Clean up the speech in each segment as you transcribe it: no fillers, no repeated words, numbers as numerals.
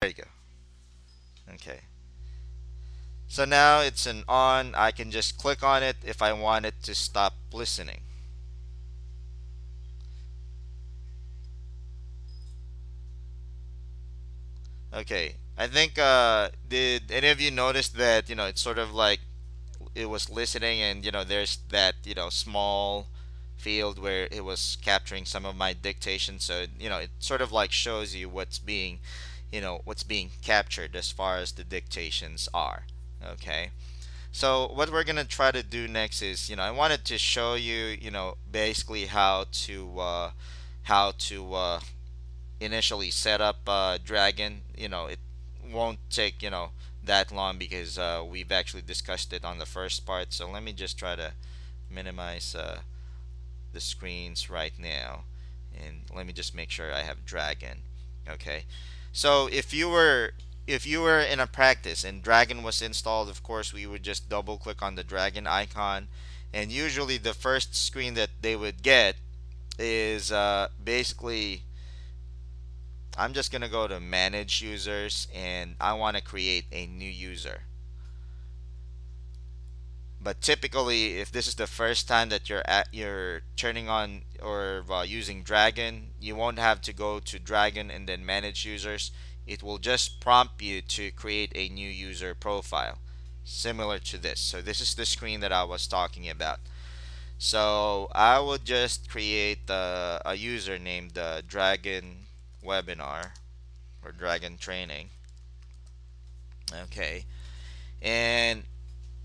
There you go. Okay. So now it's an on. I can just click on it if I want it to stop listening. Okay. I think did any of you notice that it's sort of like it was listening, and there's that small field where it was capturing some of my dictation, so it sort of like shows you what's being captured as far as the dictations are. Okay. So what we're gonna try to do next is, I wanted to show you, basically how to initially set up Dragon. It won't take that long because we've actually discussed it on the first part. So let me just try to minimize the screens right now, and let me just make sure I have Dragon. Okay. So if you were in a practice and Dragon was installed, of course we would just double click on the Dragon icon, and usually the first screen that they would get is basically, I'm just gonna go to manage users, and I want to create a new user. But typically, if this is the first time that you're turning on or using Dragon, you won't have to go to Dragon and then manage users. It will just prompt you to create a new user profile, similar to this. So this is the screen that I was talking about. So I would just create a user named Dragon Webinar or Dragon Training. Okay, and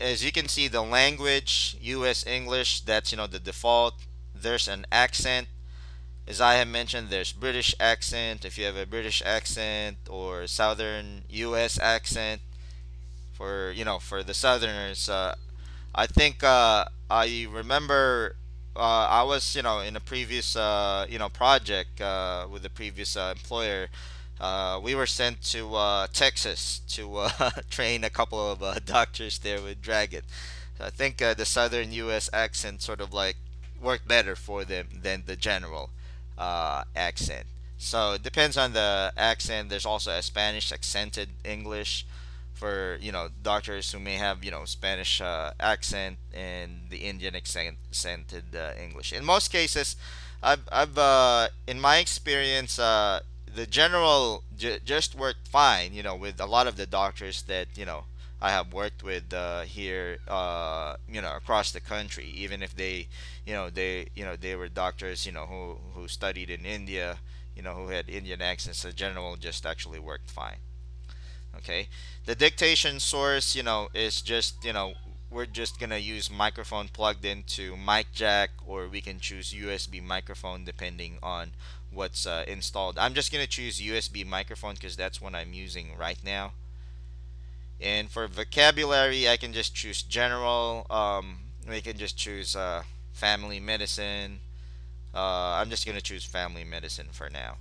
as you can see, the language US English, that's the default. There's an accent, as I have mentioned. There's British accent if you have a British accent, or Southern US accent for the Southerners. I think I remember I was in a previous project with the previous employer. We were sent to Texas to train a couple of doctors there with Dragon. So I think the Southern U.S. accent sort of like worked better for them than the general accent. So it depends on the accent. There's also a Spanish accented English for doctors who may have Spanish accent, and the Indian accented English. In most cases, I've in my experience, the general just worked fine. With a lot of the doctors that I have worked with here, across the country, even if they were doctors who studied in India, who had Indian accents. The general just actually worked fine. Okay, the dictation source is just we're just gonna use microphone plugged into mic jack, or we can choose USB microphone depending on what's installed. I'm just gonna choose USB microphone because that's what I'm using right now. And for vocabulary, I can just choose general. We can just choose family medicine. I'm just gonna choose family medicine for now.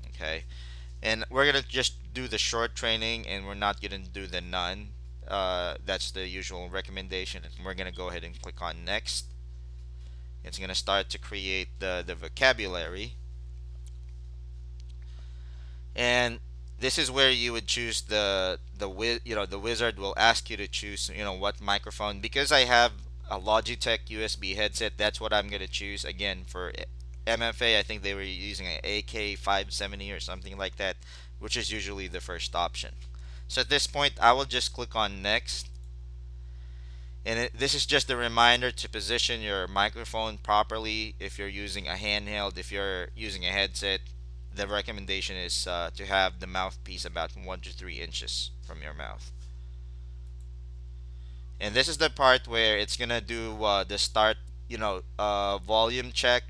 Okay, and we're gonna just do the short training, and we're not gonna do the none. That's the usual recommendation, and we're gonna go ahead and click on next. It's gonna start to create the vocabulary, and this is where you would choose the wizard will ask you to choose what microphone. Because I have a Logitech USB headset, that's what I'm gonna choose. Again, for MFA, I think they were using an AK570 or something like that, which is usually the first option. So at this point, I will just click on next, and this is just a reminder to position your microphone properly. If you're using a handheld, if you're using a headset, the recommendation is to have the mouthpiece about 1 to 3 inches from your mouth. And this is the part where it's gonna do the start volume check.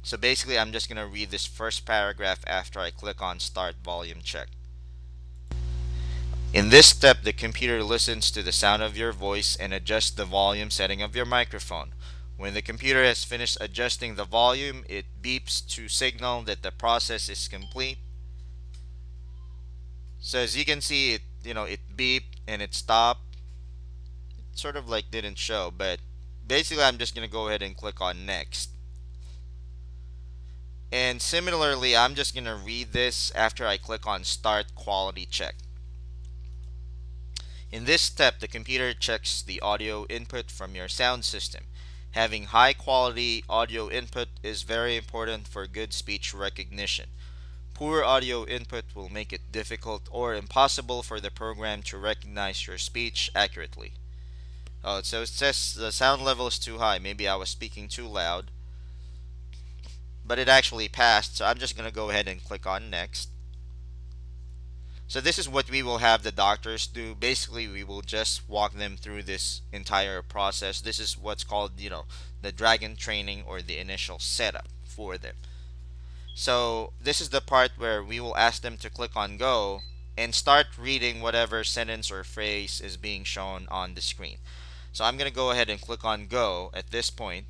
So basically, I'm just gonna read this first paragraph after I click on start volume check. In this step, the computer listens to the sound of your voice and adjusts the volume setting of your microphone. When the computer has finished adjusting the volume, it beeps to signal that the process is complete. So as you can see, it beeped and it stopped. It sort of like didn't show, but basically I'm just gonna go ahead and click on next. And similarly, I'm just going to read this after I click on Start Quality Check. In this step, the computer checks the audio input from your sound system. Having high quality audio input is very important for good speech recognition. Poor audio input will make it difficult or impossible for the program to recognize your speech accurately. Oh, so it says the sound level is too high. Maybe I was speaking too loud, but it actually passed, so I'm just going to go ahead and click on Next. So this is what we will have the doctors do. Basically, we will just walk them through this entire process. This is what's called, the Dragon training or the initial setup for them. So this is the part where we will ask them to click on Go and start reading whatever sentence or phrase is being shown on the screen. So I'm going to go ahead and click on Go at this point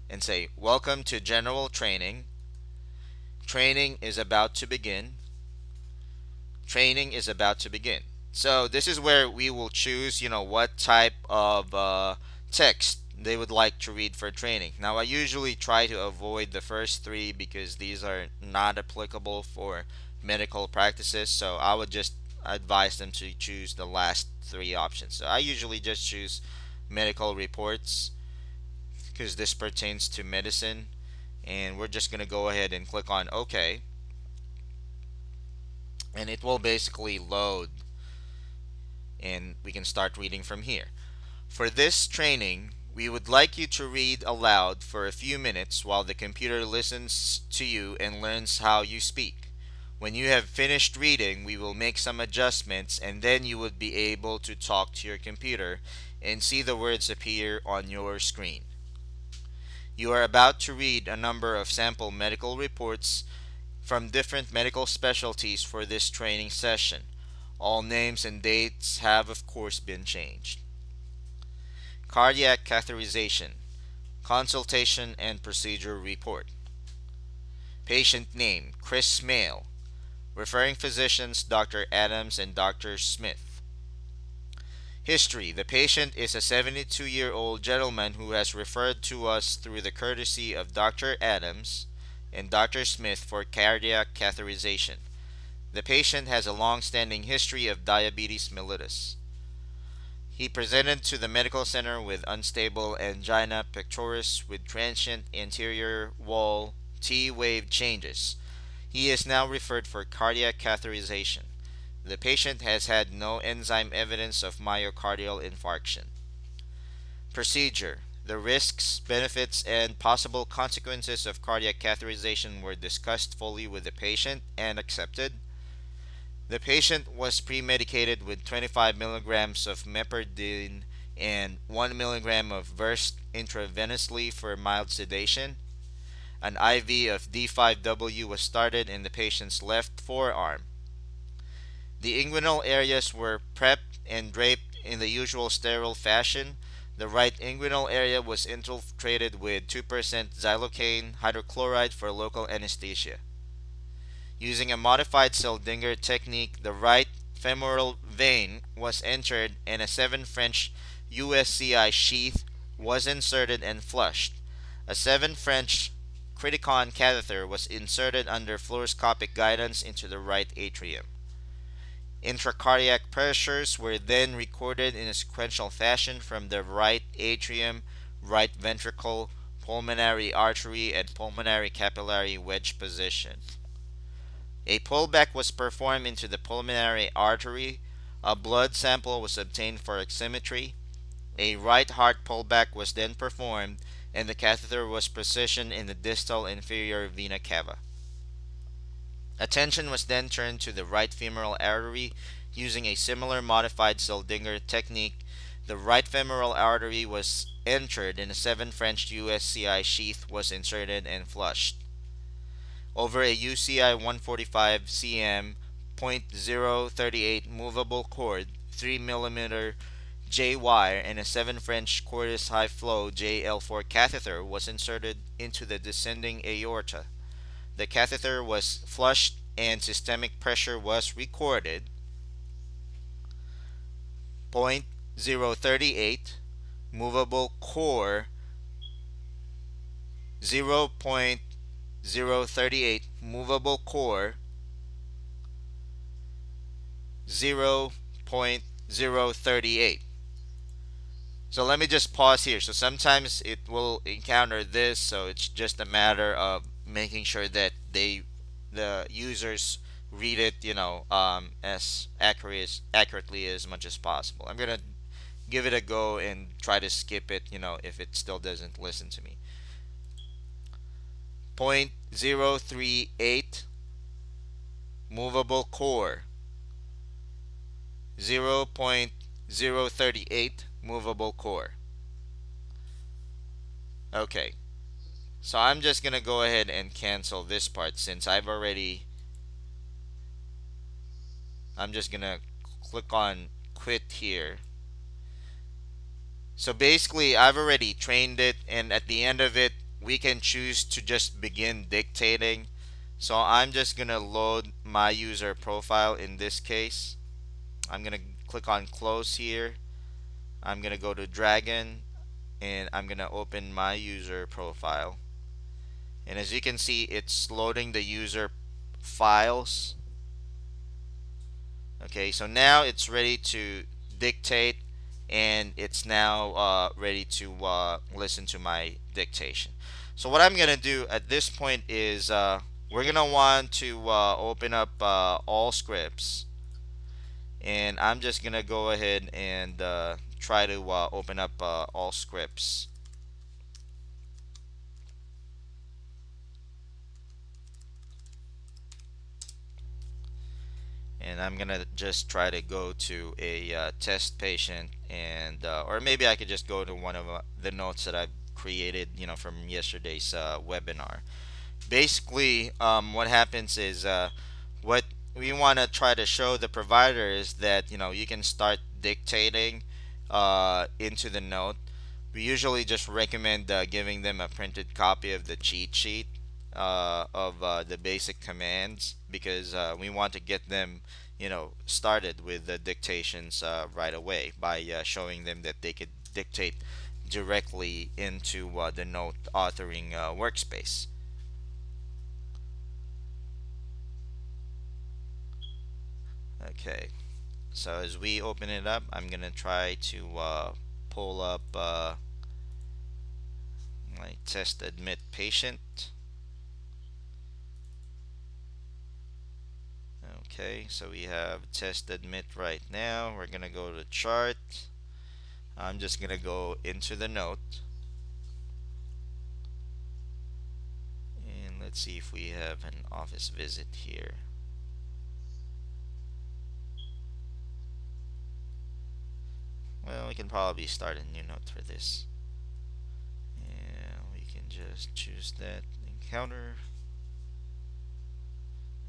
and say, "Welcome to General Training. Training is about to begin. Training is about to begin." So this is where we will choose, what type of text they would like to read for training. Now, I usually try to avoid the first three because these are not applicable for medical practices. So I would just advise them to choose the last three options. So I usually just choose medical reports because this pertains to medicine. And we're just going to go ahead and click on OK. And it will basically load and we can start reading from here. For this training, we would like you to read aloud for a few minutes while the computer listens to you and learns how you speak. When you have finished reading, we will make some adjustments and then you would be able to talk to your computer and see the words appear on your screen. You are about to read a number of sample medical reports from different medical specialties for this training session. All names and dates have of course been changed. Cardiac catheterization, consultation and procedure report. Patient name, Chris Mail. Referring physicians, Dr. Adams and Dr. Smith. History. The patient is a 72-year-old gentleman who has referred to us through the courtesy of Dr. Adams and Dr. Smith for cardiac catheterization. The patient has a long-standing history of diabetes mellitus. He presented to the medical center with unstable angina pectoris with transient anterior wall T-wave changes. He is now referred for cardiac catheterization. The patient has had no enzyme evidence of myocardial infarction. Procedure. The risks, benefits, and possible consequences of cardiac catheterization were discussed fully with the patient and accepted. The patient was pre-medicated with 25 milligrams of mepridine and 1 milligram of Versed intravenously for mild sedation. An IV of D5W was started in the patient's left forearm. The inguinal areas were prepped and draped in the usual sterile fashion. The right inguinal area was infiltrated with 2% xylocaine hydrochloride for local anesthesia. Using a modified Seldinger technique, the right femoral vein was entered and a 7 French USCI sheath was inserted and flushed. A 7 French Criticon catheter was inserted under fluoroscopic guidance into the right atrium. Intracardiac pressures were then recorded in a sequential fashion from the right atrium, right ventricle, pulmonary artery, and pulmonary capillary wedge position. A pullback was performed into the pulmonary artery. A blood sample was obtained for oximetry. A right heart pullback was then performed, and the catheter was positioned in the distal inferior vena cava. Attention was then turned to the right femoral artery using a similar modified Seldinger technique. The right femoral artery was entered and a 7 French USCI sheath was inserted and flushed. Over a UCI 145 cm .038 movable cord, 3 mm J wire, and a 7 French Cordis high flow JL4 catheter was inserted into the descending aorta. The catheter was flushed and systemic pressure was recorded. 0.038, movable core 0.0 0.038 movable core 0.038. So let me just pause here. So sometimes it will encounter this, so it's just a matter of making sure that the users read it, as accurately as much as possible. I'm gonna give it a go and try to skip it, if it still doesn't listen to me. 0.038 movable core, 0.038 movable core. Okay, so I'm just gonna go ahead and cancel this part since I'm just gonna click on quit here. So basically I've already trained it, and at the end of it we can choose to just begin dictating. So I'm just gonna load my user profile in this case. I'm gonna click on close here. I'm gonna go to Dragon and I'm gonna open my user profile. And as you can see, it's loading the user files. Okay, so now it's ready to dictate, and it's now ready to listen to my dictation. So what I'm gonna do at this point is we're gonna want to open up all scripts, and I'm just gonna go ahead and try to open up all scripts. And I'm gonna just try to go to a test patient, and or maybe I could just go to one of the notes that I've created, from yesterday's webinar. Basically, what happens is what we want to try to show the provider is that you can start dictating into the note. We usually just recommend giving them a printed copy of the cheat sheet of the basic commands, because we want to get them started with the dictations right away by showing them that they could dictate directly into the note authoring workspace. Okay, so as we open it up, I'm gonna try to pull up my test admit patient. Okay, so we have test admit right now. We're gonna go to chart. I'm just gonna go into the note, and let's see if we have an office visit here. Well, we can probably start a new note for this. And we can just choose that encounter.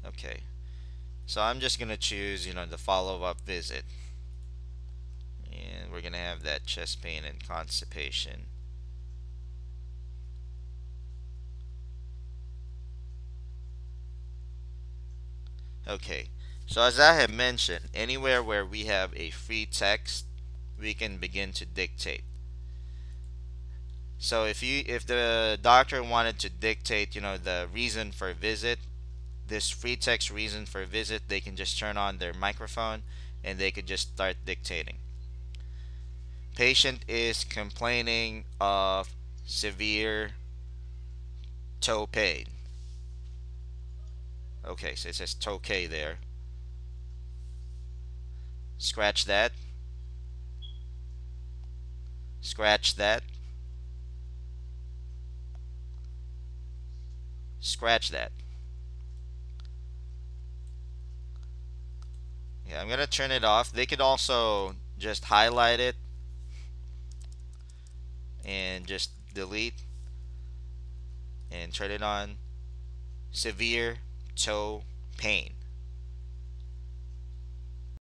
Okay, so I'm just gonna choose, the follow-up visit, and we're gonna have that chest pain and constipation. Okay, so as I have mentioned, anywhere where we have a free text, we can begin to dictate. So if the doctor wanted to dictate, the reason for visit, this free text reason for visit, they can just turn on their microphone and they could just start dictating. Patient is complaining of severe toe pain. Okay, so it says toe K there. Scratch that. Scratch that. Scratch that. Yeah, I'm gonna turn it off. They could also just highlight it and just delete and turn it on. Severe toe pain.